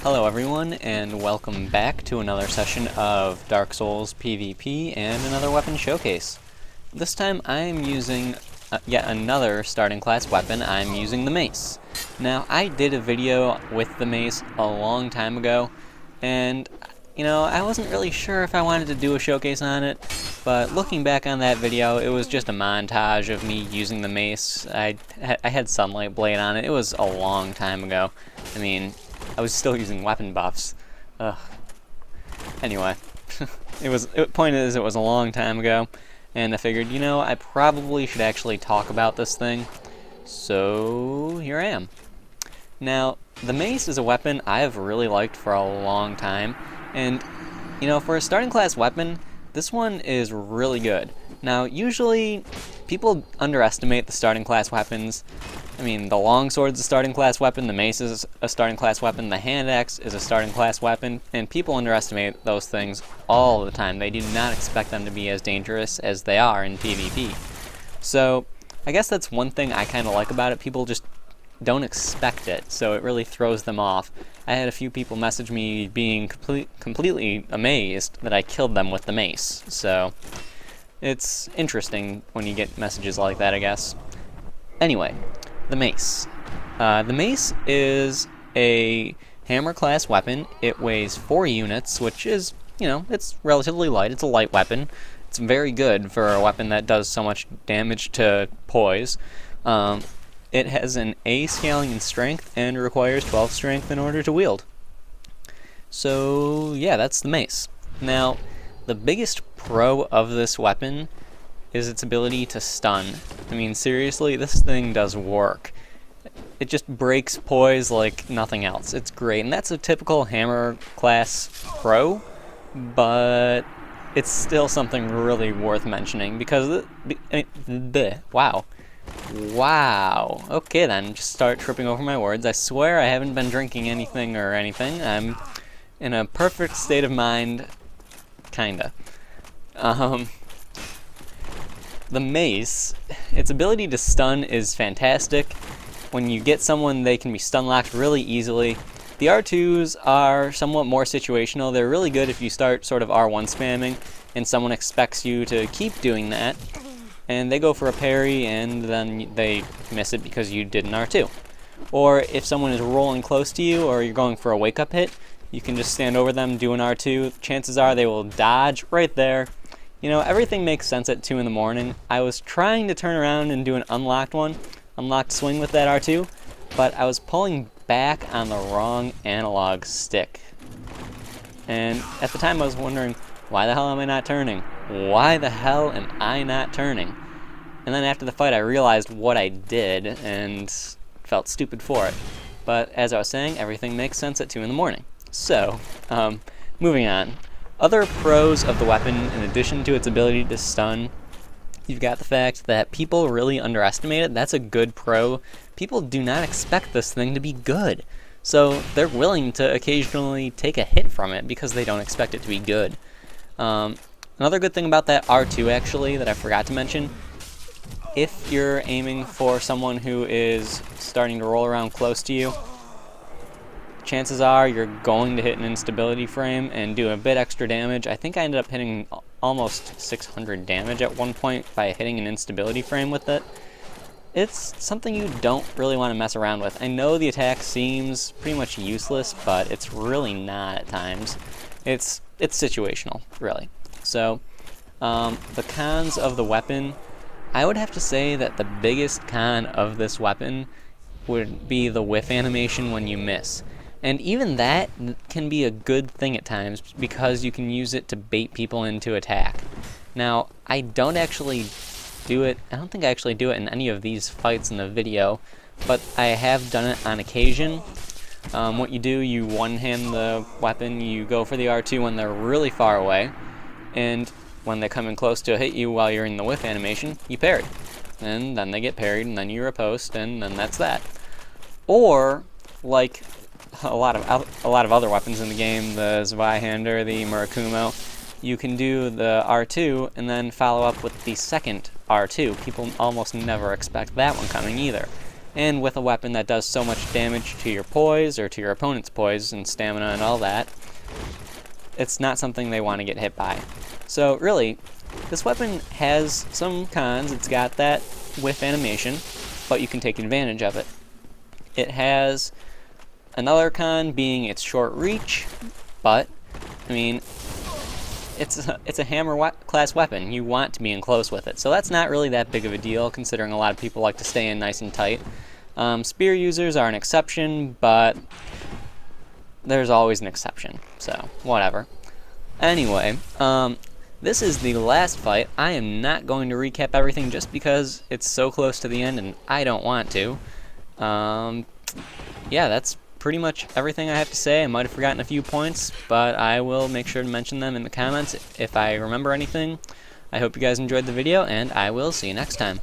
Hello everyone, and welcome back to another session of Dark Souls PvP and another weapon showcase. This time I'm using yet another starting class weapon. I'm using the Mace. Now, I did a video with the Mace a long time ago, and I wasn't really sure if I wanted to do a showcase on it, but looking back on that video, it was just a montage of me using the Mace. I had Sunlight Blade on it. It was a long time ago. I mean, I was still using weapon buffs. Ugh. Anyway, point is, it was a long time ago, and I figured, I probably should actually talk about this thing. So here I am. Now, the Mace is a weapon I've really liked for a long time, and for a starting class weapon, this one is really good. Now, usually people underestimate the starting class weapons. I mean, the longsword's a starting class weapon, the mace is a starting class weapon, the hand axe is a starting class weapon, and people underestimate those things all the time. They do not expect them to be as dangerous as they are in PvP. So, I guess that's one thing I kind of like about it. People just don't expect it, so it really throws them off. I had a few people message me being completely amazed that I killed them with the mace, so it's interesting when you get messages like that, I guess. Anyway, the Mace. The Mace is a hammer class weapon. It weighs 4 units, which is, it's relatively light. It's a light weapon. It's very good for a weapon that does so much damage to poise. It has an A scaling in strength and requires 12 strength in order to wield. So, yeah, that's the Mace. Now, the biggest pro of this weapon is its ability to stun. I mean, seriously, this thing does work. It just breaks poise like nothing else. It's great, and that's a typical hammer class pro, but it's still something really worth mentioning because, wow. Okay then, just start tripping over my words. I swear I haven't been drinking anything or anything. I'm in a perfect state of mind, kinda. The Mace, its ability to stun is fantastic. When you get someone, they can be stun locked really easily. The R2s are somewhat more situational. They're really good if you start sort of R1 spamming and someone expects you to keep doing that, and they go for a parry and then they miss it because you did an R2. Or if someone is rolling close to you or you're going for a wake-up hit, you can just stand over them, do an R2. Chances are they will dodge right there. Everything makes sense at 2 in the morning. I was trying to turn around and do an unlocked swing with that R2, but I was pulling back on the wrong analog stick. And at the time I was wondering, why the hell am I not turning? Why the hell am I not turning? And then after the fight I realized what I did and felt stupid for it. But as I was saying, everything makes sense at 2 in the morning. So, moving on. Other pros of the weapon, in addition to its ability to stun, you've got the fact that people really underestimate it. That's a good pro. People do not expect this thing to be good. So they're willing to occasionally take a hit from it because they don't expect it to be good. Another good thing about that R2, actually, that I forgot to mention, if you're aiming for someone who is starting to roll around close to you, chances are you're going to hit an instability frame and do a bit extra damage. I think I ended up hitting almost 600 damage at one point by hitting an instability frame with it. It's something you don't really want to mess around with. I know the attack seems pretty much useless, but it's really not at times. It's situational, really. So, the cons of the weapon, I would have to say that the biggest con of this weapon would be the whiff animation when you miss. And even that can be a good thing at times because you can use it to bait people into attack. Now, I don't actually do it, I don't think I actually do it in any of these fights in the video, but I have done it on occasion. What you do, you one-hand the weapon, you go for the R2 when they're really far away, and when they come in close to hit you while you're in the whiff animation, you parry. And then they get parried, and then you riposte, and then that's that. Or, like a lot of other weapons in the game, the Zweihander, the Murakumo, you can do the R2 and then follow up with the second R2. People almost never expect that one coming either. And with a weapon that does so much damage to your poise, or to your opponent's poise and stamina and all that, it's not something they want to get hit by. So really, this weapon has some cons. It's got that whiff animation, but you can take advantage of it. It has another con being its short reach, but, I mean, it's a hammer class weapon. You want to be in close with it, so that's not really that big of a deal, considering a lot of people like to stay in nice and tight. Spear users are an exception, but there's always an exception, so whatever. Anyway, this is the last fight. I am not going to recap everything just because it's so close to the end and I don't want to. Yeah, that's pretty much everything I have to say. I might have forgotten a few points, but I will make sure to mention them in the comments if I remember anything. I hope you guys enjoyed the video, and I will see you next time.